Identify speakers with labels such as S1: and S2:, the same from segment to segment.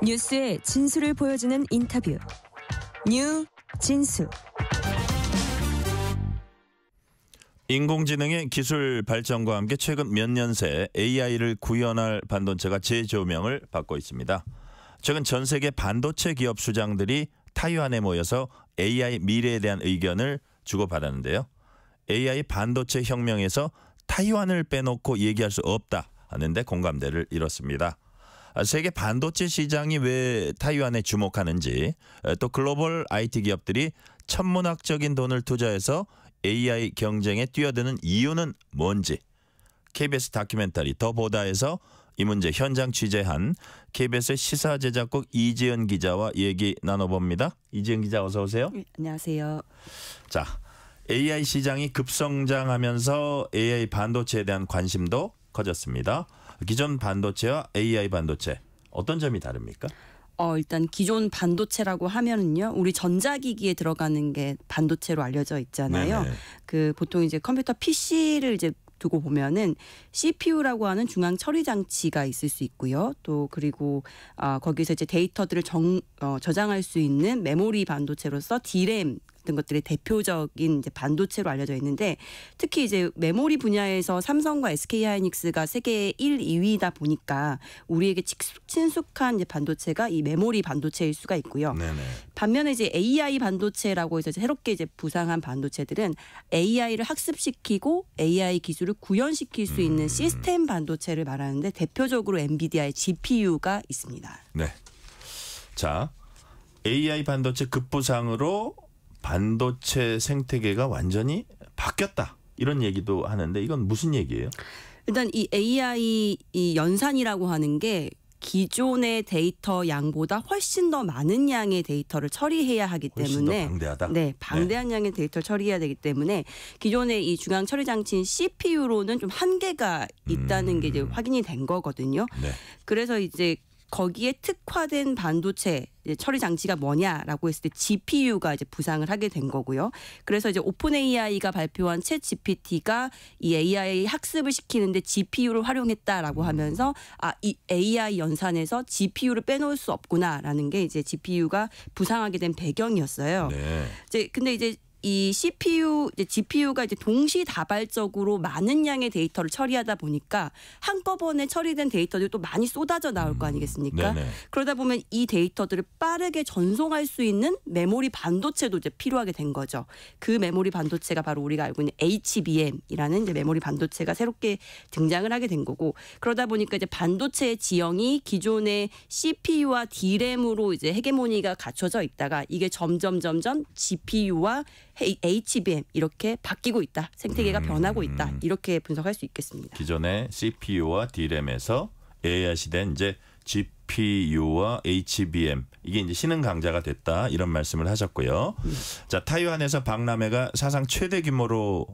S1: 뉴스의 진수를 보여주는 인터뷰. 뉴 진수.
S2: 인공지능의 기술 발전과 함께 최근 몇 년 새 AI를 구현할 반도체가 재조명을 받고 있습니다. 최근 전 세계 반도체 기업 수장들이 타이완에 모여서 AI 미래에 대한 의견을 주고받았는데요. AI 반도체 혁명에서 타이완을 빼놓고 얘기할 수 없다 하는데 공감대를 이뤘습니다. 세계 반도체 시장이 왜 타이완에 주목하는지, 또 글로벌 IT 기업들이 천문학적인 돈을 투자해서 AI 경쟁에 뛰어드는 이유는 뭔지, KBS 다큐멘터리 더 보다에서 이 문제 현장 취재한 KBS 시사제작국 이지연 기자와 얘기 나눠봅니다. 이지연 기자 어서 오세요.
S3: 네, 안녕하세요.
S2: 자, AI 시장이 급성장하면서 AI 반도체에 대한 관심도 커졌습니다. 기존 반도체와 AI 반도체 어떤 점이 다릅니까?
S3: 일단 기존 반도체라고 하면은요, 우리 전자기기에 들어가는 게 반도체로 알려져 있잖아요. 네네. 보통 이제 컴퓨터 PC를 이제 두고 보면은 CPU라고 하는 중앙 처리 장치가 있을 수 있고요. 또 그리고 거기서 이제 데이터들을 저장할 수 있는 메모리 반도체로서 D램 같은 것들이 대표적인 이제 반도체로 알려져 있는데, 특히 이제 메모리 분야에서 삼성과 SK하이닉스가 세계 1, 2위다 보니까 우리에게 친숙한 이제 반도체가 이 메모리 반도체일 수가 있고요. 네네. 반면에 이제 AI 반도체라고 해서 새롭게 이제 부상한 반도체들은 AI를 학습시키고 AI 기술을 구현시킬 수 있는 시스템 반도체를 말하는데, 대표적으로 엔비디아의 GPU가 있습니다.
S2: 네. 자, AI 반도체 급부상으로 반도체 생태계가 완전히 바뀌었다, 이런 얘기도 하는데 이건 무슨 얘기예요?
S3: 일단 이 AI 이 연산이라고 하는 게 기존의 데이터 양보다 훨씬 더 많은 양의 데이터를 처리해야 하기 때문에,
S2: 훨씬 더 방대하다.
S3: 네, 방대한 양의 데이터를 처리해야 되기 때문에 기존의 이 중앙 처리 장치인 CPU로는 좀 한계가 있다는 게 이제 확인이 된 거거든요. 네. 그래서 이제 거기에 특화된 반도체 처리 장치가 뭐냐라고 했을 때 GPU가 이제 부상을 하게 된 거고요. 그래서 이제 오픈 AI가 발표한 챗 GPT가 이 AI 학습을 시키는데 GPU를 활용했다라고 하면서 이 AI 연산에서 GPU를 빼놓을 수 없구나라는 게 이제 GPU가 부상하게 된 배경이었어요. 네. 근데 이제 이 GPU가 이제 동시다발적으로 많은 양의 데이터를 처리하다 보니까 한꺼번에 처리된 데이터들이 또 많이 쏟아져 나올 거 아니겠습니까? 네네. 그러다 보면 이 데이터들을 빠르게 전송할 수 있는 메모리 반도체도 이제 필요하게 된 거죠. 그 메모리 반도체가 바로 우리가 알고 있는 HBM이라는 이제 메모리 반도체가 새롭게 등장을 하게 된 거고, 그러다 보니까 이제 반도체의 지형이 기존의 CPU와 D램으로 이제 헤게모니가 갖춰져 있다가 이게 점점 GPU와 HBM 이렇게 바뀌고 있다. 생태계가 변하고 있다. 이렇게 분석할 수 있겠습니다.
S2: 기존의 CPU와 D램에서 AI 시대는 이제 GPU와 HBM, 이게 이제 신흥 강자가 됐다, 이런 말씀을 하셨고요. 자, 타이완에서 박람회가 사상 최대 규모로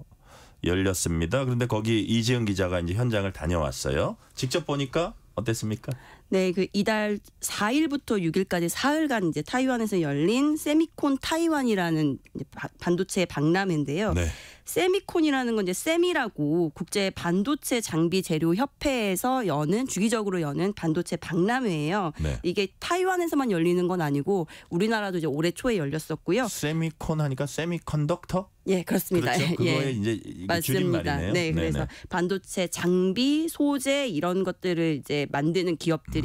S2: 열렸습니다. 그런데 거기 이지은 기자가 이제 현장을 다녀왔어요. 직접 보니까 어땠습니까?
S3: 네, 이달 4일부터 6일까지 사흘간 이제 타이완에서 열린 세미콘 타이완이라는 이제 반도체 박람회인데요. 네. 세미콘이라는 건 이제 세미라고 국제 반도체 장비 재료 협회에서 주기적으로 여는 반도체 박람회예요. 네. 이게 타이완에서만 열리는 건 아니고 우리나라도 이제 올해 초에 열렸었고요.
S2: 세미콘 하니까 세미컨덕터?
S3: 예, 그렇습니다.
S2: 그렇죠? 그거에
S3: 예.
S2: 이제
S3: 맞습니다. 네, 그래서 네네. 반도체 장비, 소재 이런 것들을 이제 만드는 기업들이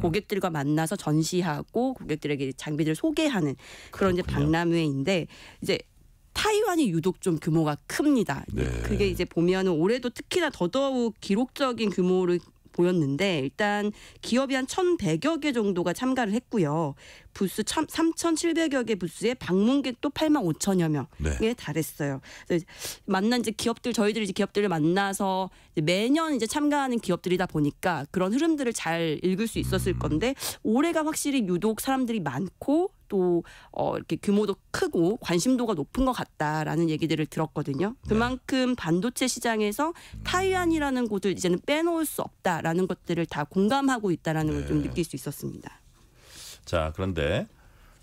S3: 고객들과 만나서 전시하고 고객들에게 장비를 소개하는 그런 이제 박람회인데, 이제 타이완이 유독 좀 규모가 큽니다. 네. 그게 이제 보면은 올해도 특히나 더더욱 기록적인 규모를 보였는데, 일단 기업이 한 1,100여 개 정도가 참가를 했고요. 부스 3,700여 개 부스에 방문객도 85,000여 명에 달했어요. 그래서 만난 이제 저희들이 이제 기업들을 만나서 이제 매년 이제 참가하는 기업들이다 보니까 그런 흐름들을 잘 읽을 수 있었을 건데, 올해가 확실히 유독 사람들이 많고 또 이렇게 규모도 크고 관심도가 높은 것 같다라는 얘기들을 들었거든요. 그만큼 반도체 시장에서 타이완이라는 곳을 이제는 빼놓을 수 없다라는 것들을 다 공감하고 있다라는 걸 좀 느낄 수 있었습니다.
S2: 자, 그런데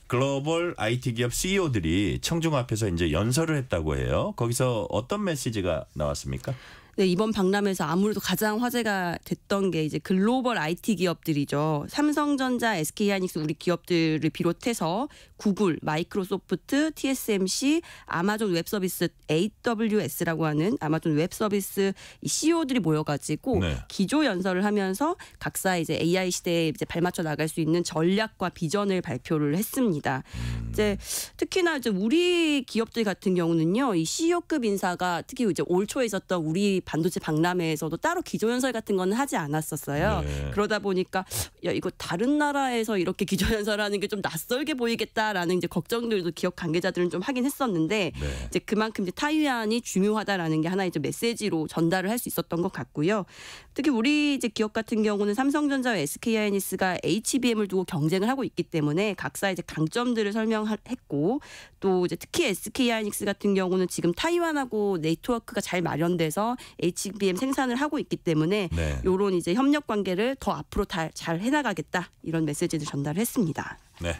S2: 글로벌 IT 기업 CEO들이 청중 앞에서 이제 연설을 했다고 해요. 거기서 어떤 메시지가 나왔습니까?
S3: 네, 이번 박람회에서 아무래도 가장 화제가 됐던 게 이제 글로벌 IT 기업들이죠. 삼성전자, SK하이닉스 우리 기업들을 비롯해서 구글, 마이크로소프트, TSMC, 아마존 웹서비스 AWS라고 하는 아마존 웹서비스 이 CEO들이 모여가지고
S2: 네.
S3: 기조 연설을 하면서 각사 이제 AI 시대에 이제 발맞춰 나갈 수 있는 전략과 비전을 발표를 했습니다. 이제 특히나 이제 우리 기업들 같은 경우는요, 이 CEO급 인사가 특히 이제 올 초에 있었던 우리 반도체 박람회에서도 따로 기조연설 같은 건 하지 않았었어요.
S2: 네.
S3: 그러다 보니까 야 이거 다른 나라에서 이렇게 기조연설하는 게 좀 낯설게 보이겠다라는 이제 걱정들도 기업 관계자들은 좀 하긴 했었는데
S2: 네.
S3: 이제 그만큼 이제 타이완이 중요하다라는 게 하나의 이제 메시지로 전달을 할 수 있었던 것 같고요. 특히 우리 이제 기업 같은 경우는 삼성전자와 SK하이닉스가 HBM을 두고 경쟁을 하고 있기 때문에 각사 이제 강점들을 설명했고 또 이제 특히 SK하이닉스 같은 경우는 지금 타이완하고 네트워크가 잘 마련돼서 HBM 생산을 하고 있기 때문에
S2: 네.
S3: 이런 이제 협력 관계를 더 앞으로 잘 해나가겠다 이런 메시지를 전달했습니다.
S2: 네.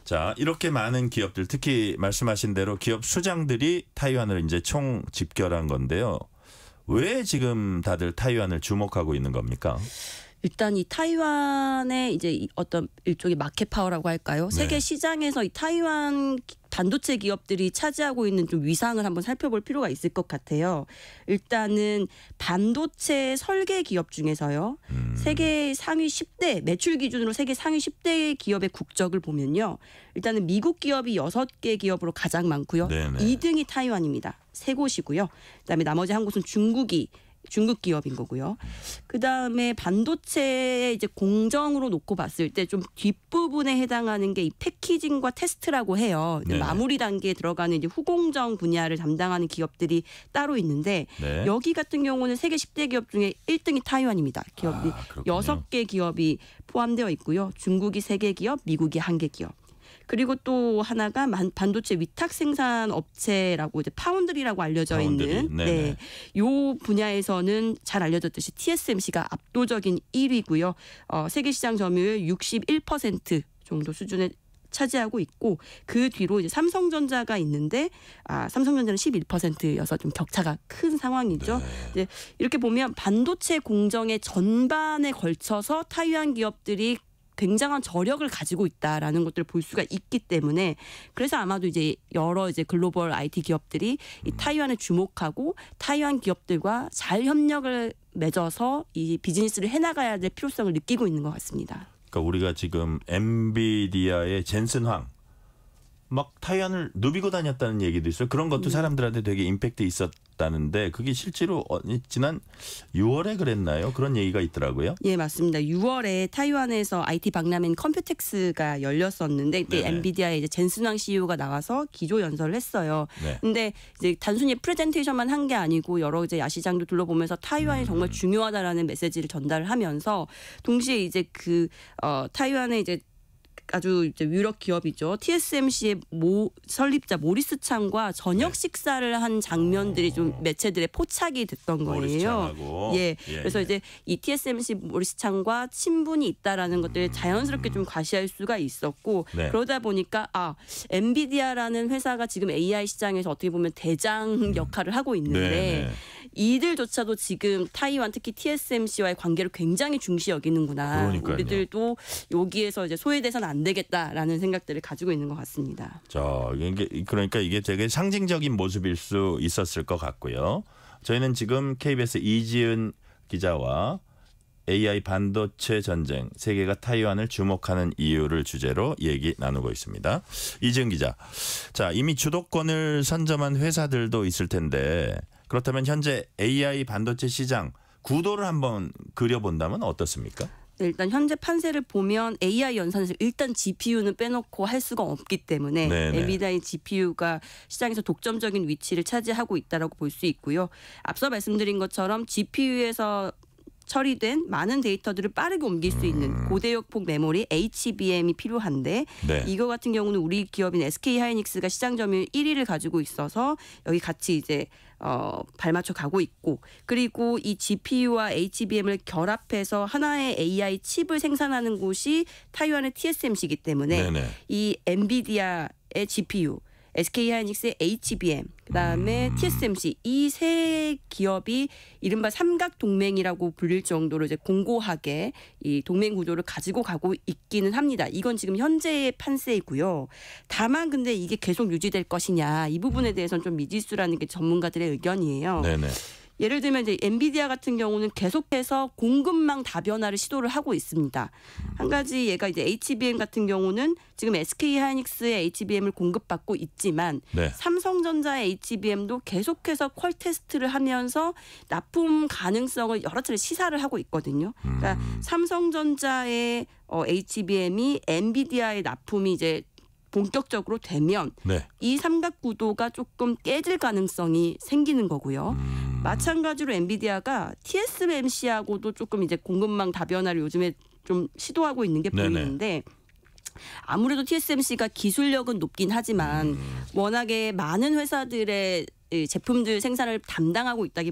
S2: 자, 이렇게 많은 기업들, 특히 말씀하신 대로 기업 수장들이 타이완을 이제 총 집결한 건데요. 왜 지금 다들 타이완을 주목하고 있는 겁니까?
S3: 일단 이 타이완의 이제 어떤 일종의 마켓 파워라고 할까요?
S2: 네.
S3: 세계 시장에서 이 타이완 반도체 기업들이 차지하고 있는 좀 위상을 한번 살펴볼 필요가 있을 것 같아요. 일단은 반도체 설계 기업 중에서요. 세계 상위 10대 매출 기준으로 세계 상위 10대 기업의 국적을 보면요. 일단은 미국 기업이 6개 기업으로 가장 많고요.
S2: 네네.
S3: 2등이 타이완입니다. 3곳이고요. 그다음에 나머지 한 곳은 중국 기업인 거고요. 그 다음에 반도체 이제 공정으로 놓고 봤을 때 좀 뒷부분에 해당하는 게 이 패키징과 테스트라고 해요.
S2: 네네.
S3: 마무리 단계에 들어가는 이제 후공정 분야를 담당하는 기업들이 따로 있는데
S2: 네.
S3: 여기 같은 경우는 세계 10대 기업 중에 1등이 타이완입니다. 기업이
S2: 그렇군요.
S3: 6개 기업이 포함되어 있고요. 중국이 3개 기업, 미국이 1개 기업. 그리고 또 하나가 반도체 위탁 생산 업체라고 이제 파운드리라고 알려져
S2: 파운드리.
S3: 있는
S2: 네네.
S3: 요 분야에서는 잘 알려졌듯이 TSMC가 압도적인 1위고요. 세계 시장 점유율 61% 정도 수준에 차지하고 있고 그 뒤로 이제 삼성전자가 있는데 삼성전자는 11%여서 좀 격차가 큰 상황이죠.
S2: 네.
S3: 이제 이렇게 보면 반도체 공정의 전반에 걸쳐서 타이완 기업들이 굉장한 저력을 가지고 있다라는 것들을 볼 수가 있기 때문에 그래서 아마도 이제 여러 이제 글로벌 IT 기업들이 이 타이완에 주목하고 타이완 기업들과 잘 협력을 맺어서 이 비즈니스를 해나가야 될 필요성을 느끼고 있는 것 같습니다.
S2: 그러니까 우리가 지금 엔비디아의 젠슨 황 막 타이완을 누비고 다녔다는 얘기도 있어요. 그런 것도 사람들한테 되게 임팩트 있었다는데 그게 실제로 지난 6월에 그랬나요? 그런 얘기가 있더라고요.
S3: 예, 맞습니다. 6월에 타이완에서 IT 박람회인 컴퓨텍스가 열렸었는데 이때
S2: 네네.
S3: 엔비디아의 이제 젠슨왕 CEO가 나와서 기조 연설을 했어요.
S2: 네.
S3: 근데 이제 단순히 프레젠테이션만 한 게 아니고 여러 이제 야시장도 둘러보면서 타이완이 정말 중요하다라는 메시지를 전달하면서 동시에 이제 타이완의 이제 아주 이제 유력 기업이죠. TSMC의 설립자 모리스 창과 저녁 식사를 한 장면들이 좀 매체들의 포착이 됐던
S2: 모리스
S3: 거예요.
S2: 창하고.
S3: 예.
S2: 예,
S3: 그래서
S2: 예.
S3: 이제 이 TSMC 모리스 창과 친분이 있다라는 것들을 자연스럽게 좀 과시할 수가 있었고
S2: 네.
S3: 그러다 보니까 엔비디아라는 회사가 지금 AI 시장에서 어떻게 보면 대장 역할을 하고 있는데
S2: 네.
S3: 이들조차도 지금 타이완 특히 TSMC와의 관계를 굉장히 중시 여기는구나.
S2: 그러니까요.
S3: 우리들도 여기에서 이제 소외돼서는 안 되겠다라는 생각들을 가지고 있는 것 같습니다.
S2: 그러니까 이게 되게 상징적인 모습일 수 있었을 것 같고요. 저희는 지금 KBS 이지은 기자와 AI 반도체 전쟁, 세계가 타이완을 주목하는 이유를 주제로 얘기 나누고 있습니다. 이지은 기자. 자, 이미 주도권을 선점한 회사들도 있을 텐데 그렇다면 현재 AI 반도체 시장 구도를 한번 그려본다면 어떻습니까?
S3: 일단 현재 판세를 보면 AI 연산에서 일단 GPU는 빼놓고 할 수가 없기 때문에
S2: 네네.
S3: 엔비디아의 GPU가 시장에서 독점적인 위치를 차지하고 있다라고 볼 수 있고요. 앞서 말씀드린 것처럼 GPU에서 처리된 많은 데이터들을 빠르게 옮길 수 있는 고대역폭 메모리 HBM이 필요한데
S2: 네.
S3: 이거 같은 경우는 우리 기업인 SK하이닉스가 시장 점유율 1위를 가지고 있어서 여기 같이 이제 발맞춰 가고 있고 그리고 이 GPU와 HBM을 결합해서 하나의 AI 칩을 생산하는 곳이 타이완의 TSMC이기 때문에
S2: 네네.
S3: 이 엔비디아의 GPU SK하이닉스의 HBM, 그다음에 TSMC 이 세 기업이 이른바 삼각 동맹이라고 불릴 정도로 이제 공고하게 이 동맹 구조를 가지고 가고 있기는 합니다. 이건 지금 현재의 판세이고요. 다만 근데 이게 계속 유지될 것이냐 이 부분에 대해서는 좀 미지수라는 게 전문가들의 의견이에요.
S2: 네네.
S3: 예를 들면 이제 엔비디아 같은 경우는 계속해서 공급망 다변화를 시도를 하고 있습니다. 한 가지 얘가 이제 HBM 같은 경우는 지금 SK하이닉스의 HBM을 공급받고 있지만
S2: 네.
S3: 삼성전자의 HBM도 계속해서 퀄 테스트를 하면서 납품 가능성을 여러 차례 시사를 하고 있거든요. 그러니까 삼성전자의 HBM이 엔비디아의 납품이 이제 본격적으로 되면
S2: 네.
S3: 이 삼각 구도가 조금 깨질 가능성이 생기는 거고요. 마찬가지로 엔비디아가 TSMC하고도 조금 이제 공급망 다변화를 요즘에 좀 시도하고 있는 게 보이는데 아무래도 TSMC가 기술력은 높긴 하지만 워낙에 많은 회사들의 제품들 생산을 담당하고 있다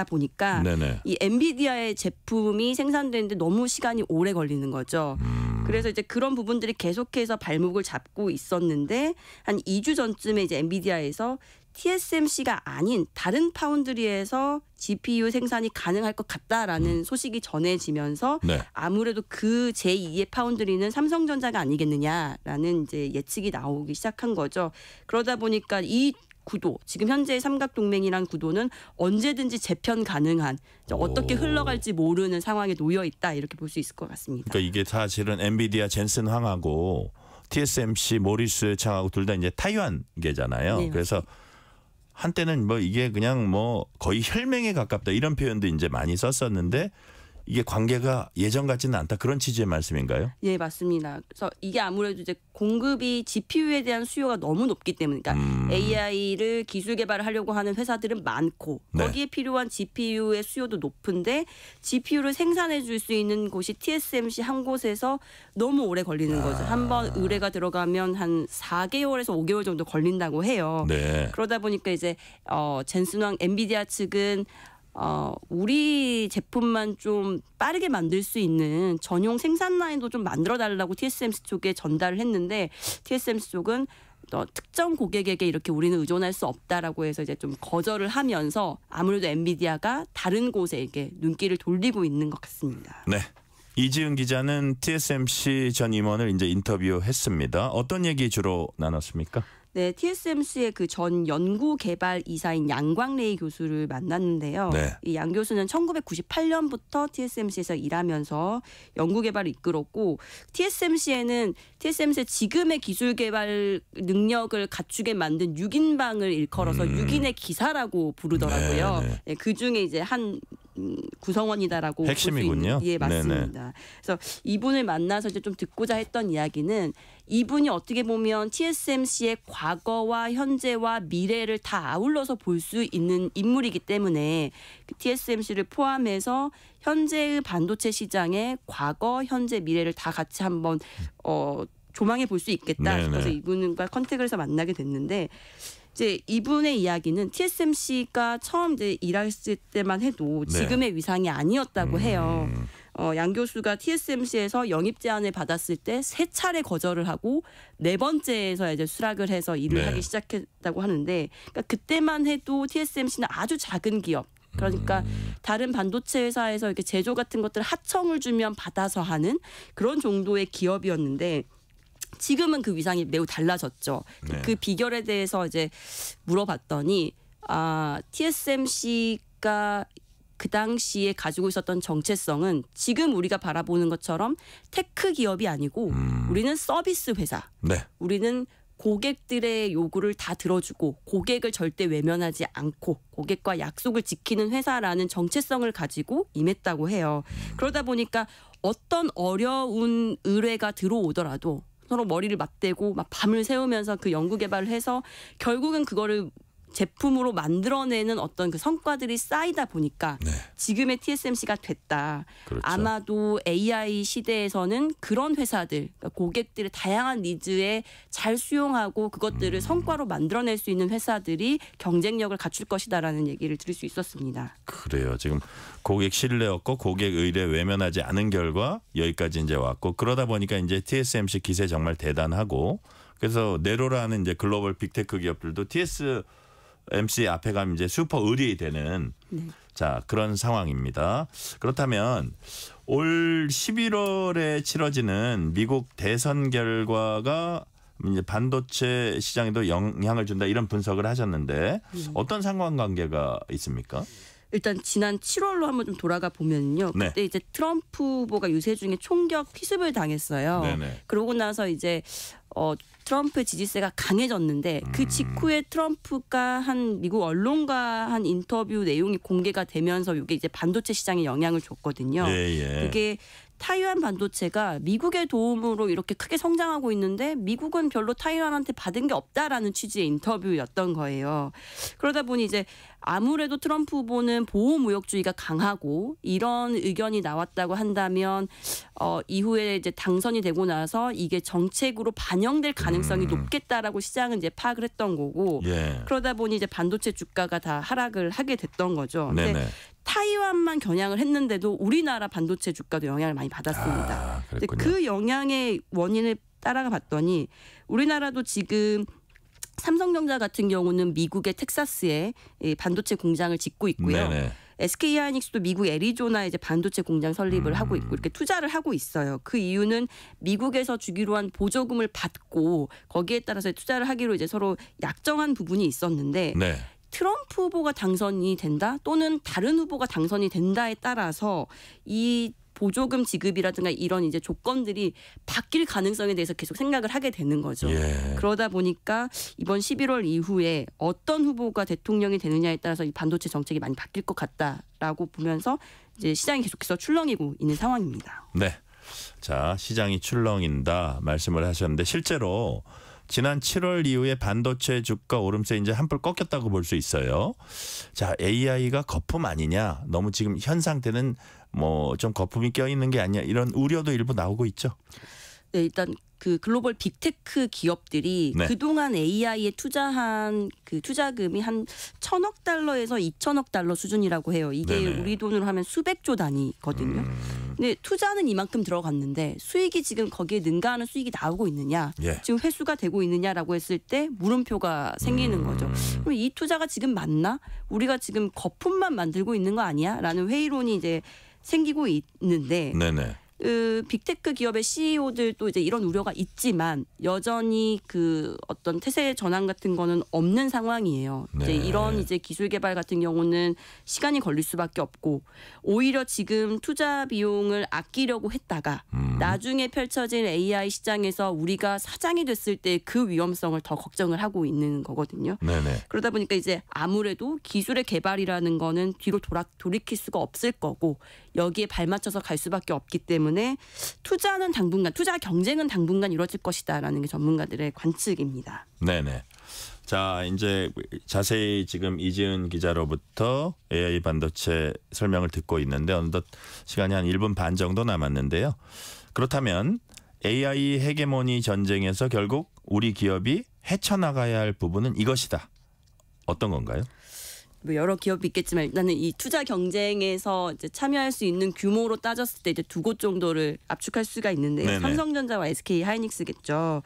S3: 보니까
S2: 네네.
S3: 이 엔비디아의 제품이 생산되는데 너무 시간이 오래 걸리는 거죠. 그래서 이제 그런 부분들이 계속해서 발목을 잡고 있었는데 한 2주 전쯤에 이제 엔비디아에서 TSMC가 아닌 다른 파운드리에서 GPU 생산이 가능할 것 같다라는 소식이 전해지면서
S2: 네.
S3: 아무래도 그 제2의 파운드리는 삼성전자가 아니겠느냐라는 이제 예측이 나오기 시작한 거죠. 그러다 보니까 이 구도, 지금 현재의 삼각동맹이란 구도는 언제든지 재편 가능한 어떻게 흘러갈지 모르는 상황에 놓여 있다 이렇게 볼 수 있을 것 같습니다.
S2: 그러니까 이게 사실은 엔비디아 젠슨 황하고 TSMC 모리스 창하고 둘 다 이제 타이완계잖아요.
S3: 네,
S2: 그래서 한때는 뭐 이게 그냥 뭐 거의 혈맹에 가깝다 이런 표현도 이제 많이 썼었는데 이게 관계가 예전 같지는 않다 그런 취지의 말씀인가요?
S3: 예, 맞습니다. 그래서 이게 아무래도 이제 공급이 GPU에 대한 수요가 너무 높기 때문에 그러니까 AI를 기술 개발을 하려고 하는 회사들은 많고
S2: 네.
S3: 거기에 필요한 GPU의 수요도 높은데 GPU를 생산해 줄 수 있는 곳이 TSMC 한 곳에서 너무 오래 걸리는 거죠. 한번 의뢰가 들어가면 한 4개월에서 5개월 정도 걸린다고 해요.
S2: 네.
S3: 그러다 보니까 이제 젠슨왕 엔비디아 측은 우리 제품만 좀 빠르게 만들 수 있는 전용 생산 라인도 좀 만들어 달라고 TSMC 쪽에 전달을 했는데 TSMC 쪽은 특정 고객에게 이렇게 우리는 의존할 수 없다라고 해서 이제 좀 거절을 하면서 아무래도 엔비디아가 다른 곳에 이렇게 눈길을 돌리고 있는 것 같습니다.
S2: 네. 이지은 기자는 TSMC 전 임원을 이제 인터뷰했습니다. 어떤 얘기 주로 나눴습니까?
S3: 네, TSMC의 그 전 연구개발 이사인 양광래이 교수를 만났는데요.
S2: 네.
S3: 이 양 교수는 1998년부터 TSMC에서 일하면서 연구개발을 이끌었고 TSMC의 지금의 기술개발 능력을 갖추게 만든 6인방을 일컬어서 6인의 기사라고 부르더라고요.
S2: 네.
S3: 네, 그중에 이제 한 구성원이다라고
S2: 핵심이군요.
S3: 예, 맞습니다.
S2: 네네.
S3: 그래서 이분을 만나서 이제 좀 듣고자 했던 이야기는 이분이 어떻게 보면 TSMC의 과거와 현재와 미래를 다 아울러서 볼 수 있는 인물이기 때문에 TSMC를 포함해서 현재의 반도체 시장의 과거, 현재, 미래를 다 같이 한번 조망해 볼 수 있겠다
S2: 네네.
S3: 싶어서 이분과 컨택을 해서 만나게 됐는데 이제 이분의 이야기는 TSMC가 처음 이제 일했을 때만 해도 지금의 위상이 아니었다고 해요. 양 교수가 TSMC에서 영입 제안을 받았을 때 3차례 거절을 하고 4번째에서 이제 수락을 해서 일을 하기 시작했다고 하는데 그러니까 그때만 해도 TSMC는 아주 작은 기업. 그러니까 다른 반도체 회사에서 이렇게 제조 같은 것들 하청을 주면 받아서 하는 그런 정도의 기업이었는데 지금은 그 위상이 매우 달라졌죠.
S2: 네.
S3: 그 비결에 대해서 이제 물어봤더니 TSMC가 그 당시에 가지고 있었던 정체성은 지금 우리가 바라보는 것처럼 테크 기업이 아니고 우리는 서비스 회사.
S2: 네.
S3: 우리는 고객들의 요구를 다 들어주고 고객을 절대 외면하지 않고 고객과 약속을 지키는 회사라는 정체성을 가지고 임했다고 해요. 그러다 보니까 어떤 어려운 의뢰가 들어오더라도 서로 머리를 맞대고 막 밤을 새우면서 그 연구 개발을 해서 결국은 그거를 제품으로 만들어내는 어떤 그 성과들이 쌓이다 보니까 지금의 TSMC가 됐다.
S2: 그렇죠.
S3: 아마도 AI 시대에서는 그런 회사들, 그러니까 고객들의 다양한 니즈에 잘 수용하고 그것들을 성과로 만들어낼 수 있는 회사들이 경쟁력을 갖출 것이다라는 얘기를 들을 수 있었습니다.
S2: 그래요. 지금 고객 신뢰 얻고 고객 의뢰 외면하지 않은 결과 여기까지 이제 왔고 그러다 보니까 이제 TSMC 기세 정말 대단하고 그래서 네로라는 이제 글로벌 빅테크 기업들도 TSMC 앞에 가면 이제 슈퍼 의뢰이 되는
S3: 네.
S2: 자 그런 상황입니다. 그렇다면 올 11월에 치러지는 미국 대선 결과가 이제 반도체 시장에도 영향을 준다 이런 분석을 하셨는데 어떤 상관관계가 있습니까?
S3: 일단 지난 7월로 한번 좀 돌아가 보면요.
S2: 네.
S3: 그때 이제 트럼프 후보가 유세 중에 총격 피습을 당했어요.
S2: 네네.
S3: 그러고 나서 이제 트럼프의 지지세가 강해졌는데 그 직후에 트럼프가 한 미국 언론과 한 인터뷰 내용이 공개가 되면서 이게 이제 반도체 시장에 영향을 줬거든요.
S2: 예.
S3: 그게 타이완 반도체가 미국의 도움으로 이렇게 크게 성장하고 있는데 미국은 별로 타이완한테 받은 게 없다라는 취지의 인터뷰였던 거예요. 그러다 보니 이제 아무래도 트럼프 후보는 보호무역주의가 강하고 이런 의견이 나왔다고 한다면 이후에 이제 당선이 되고 나서 이게 정책으로 반영될 가능성이 높겠다라고 시장은 이제 파악을 했던 거고
S2: 예.
S3: 그러다 보니 이제 반도체 주가가 다 하락을 하게 됐던 거죠. 근데
S2: 네네.
S3: 타이완만 겨냥을 했는데도 우리나라 반도체 주가도 영향을 많이 받았습니다. 근데 그 영향의 원인을 따라가 봤더니 우리나라도 지금 삼성전자 같은 경우는 미국의 텍사스에 반도체 공장을 짓고 있고요.
S2: 네네.
S3: SK 하이닉스도 미국 애리조나에 이제 반도체 공장 설립을 하고 있고 이렇게 투자를 하고 있어요. 그 이유는 미국에서 주기로 한 보조금을 받고 거기에 따라서 투자를 하기로 이제 서로 약정한 부분이 있었는데
S2: 네.
S3: 트럼프 후보가 당선이 된다 또는 다른 후보가 당선이 된다에 따라서 이 보조금 지급이라든가 이런 이제 조건들이 바뀔 가능성에 대해서 계속 생각을 하게 되는 거죠.
S2: 예.
S3: 그러다 보니까 이번 11월 이후에 어떤 후보가 대통령이 되느냐에 따라서 이 반도체 정책이 많이 바뀔 것 같다라고 보면서 이제 시장이 계속해서 출렁이고 있는 상황입니다.
S2: 네. 자, 시장이 출렁인다 말씀을 하셨는데 실제로 지난 7월 이후에 반도체 주가 오름세 이제 한풀 꺾였다고 볼 수 있어요. 자, AI가 거품 아니냐? 너무 지금 현 상태는 뭐 좀 거품이 껴있는 게 아니냐 이런 우려도 일부 나오고 있죠.
S3: 네, 일단 그 글로벌 빅테크 기업들이
S2: 네.
S3: 그동안 AI에 투자한 그 투자금이 한 1,000억 달러에서 2,000억 달러 수준이라고 해요. 이게
S2: 네네.
S3: 우리 돈으로 하면 수백조 단위거든요. 근데 투자는 이만큼 들어갔는데 수익이 지금 거기에 능가하는 수익이 나오고 있느냐,
S2: 예.
S3: 지금 회수가 되고 있느냐라고 했을 때 물음표가 생기는 거죠. 그럼 이 투자가 지금 맞나? 우리가 지금 거품만 만들고 있는 거 아니야? 라는 회의론이 이제 생기고 있는데
S2: 네네.
S3: 빅테크 기업의 CEO들도 이제 이런 우려가 있지만 여전히 그 어떤 태세 전환 같은 거는 없는 상황이에요.
S2: 네.
S3: 이제 이런 이제 기술 개발 같은 경우는 시간이 걸릴 수밖에 없고 오히려 지금 투자 비용을 아끼려고 했다가 나중에 펼쳐질 AI 시장에서 우리가 사장이 됐을 때 그 위험성을 더 걱정을 하고 있는 거거든요.
S2: 네네.
S3: 그러다 보니까 이제 아무래도 기술의 개발이라는 거는 뒤로 돌이킬 수가 없을 거고 여기에 발맞춰서 갈 수밖에 없기 때문에 투자는 당분간, 투자 경쟁은 당분간 이루어질 것이다라는 게 전문가들의 관측입니다.
S2: 네네. 자, 이제 자세히 지금 이지은 기자로부터 AI 반도체 설명을 듣고 있는데 어느덧 시간이 한 1분 반 정도 남았는데요. 그렇다면 AI 헤게모니 전쟁에서 결국 우리 기업이 헤쳐나가야 할 부분은 이것이다. 어떤 건가요?
S3: 뭐 여러 기업이 있겠지만 일단은 이 투자 경쟁에서 이제 참여할 수 있는 규모로 따졌을 때 이제 두 곳 정도를 압축할 수가 있는데요.
S2: 네네.
S3: 삼성전자와 SK 하이닉스겠죠.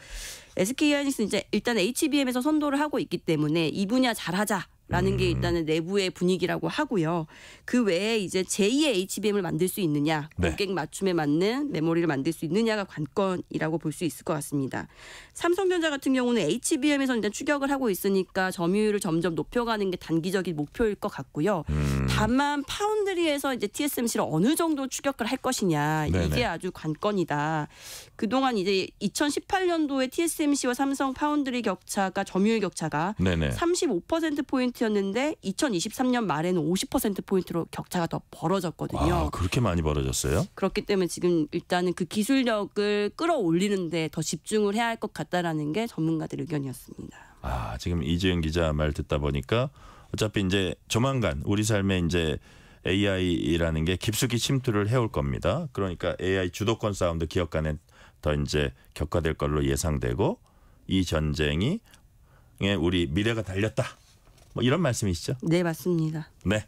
S3: SK 하이닉스는 이제 일단 HBM에서 선도를 하고 있기 때문에 이 분야 잘하자. 라는 게 일단은 내부의 분위기라고 하고요. 그 외에 이제 제2의 HBM을 만들 수 있느냐,
S2: 네.
S3: 고객 맞춤에 맞는 메모리를 만들 수 있느냐가 관건이라고 볼 수 있을 것 같습니다. 삼성전자 같은 경우는 HBM에서 일단 추격을 하고 있으니까 점유율을 점점 높여가는 게 단기적인 목표일 것 같고요. 다만 파운드리에서 이제 TSMC를 어느 정도 추격을 할 것이냐,
S2: 네네.
S3: 이게 아주 관건이다. 그동안 이제 2018년도에 TSMC와 삼성 파운드리 격차가 점유율 격차가
S2: 네네.
S3: 35%포인트였는데 2023년 말에는 50%포인트로 격차가 더 벌어졌거든요.
S2: 아, 그렇게 많이 벌어졌어요?
S3: 그렇기 때문에 지금 일단은 그 기술력을 끌어올리는데 더 집중을 해야 할 것 같다라는 게 전문가들 의견이었습니다.
S2: 아, 지금 이지은 기자 말 듣다 보니까 어차피 이제 조만간 우리 삶에 이제 AI라는 게 깊숙이 침투를 해올 겁니다. 그러니까 AI 주도권 싸움도 기업 간에 더 이제 격화될 걸로 예상되고 이 전쟁이 우리 미래가 달렸다. 뭐 이런 말씀이시죠?
S3: 네, 맞습니다.
S2: 네.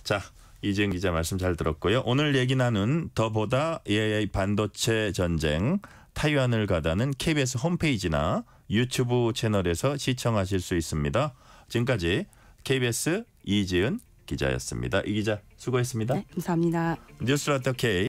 S2: 자, 이지은 기자 말씀 잘 들었고요. 오늘 얘기 나눈 더보다 AI 반도체 전쟁 타이완을 가다는 KBS 홈페이지나 유튜브 채널에서 시청하실 수 있습니다. 지금까지 KBS 이지은 기자였습니다. 이 기자 수고했습니다.
S3: 네, 감사합니다.
S2: 뉴스라떼 K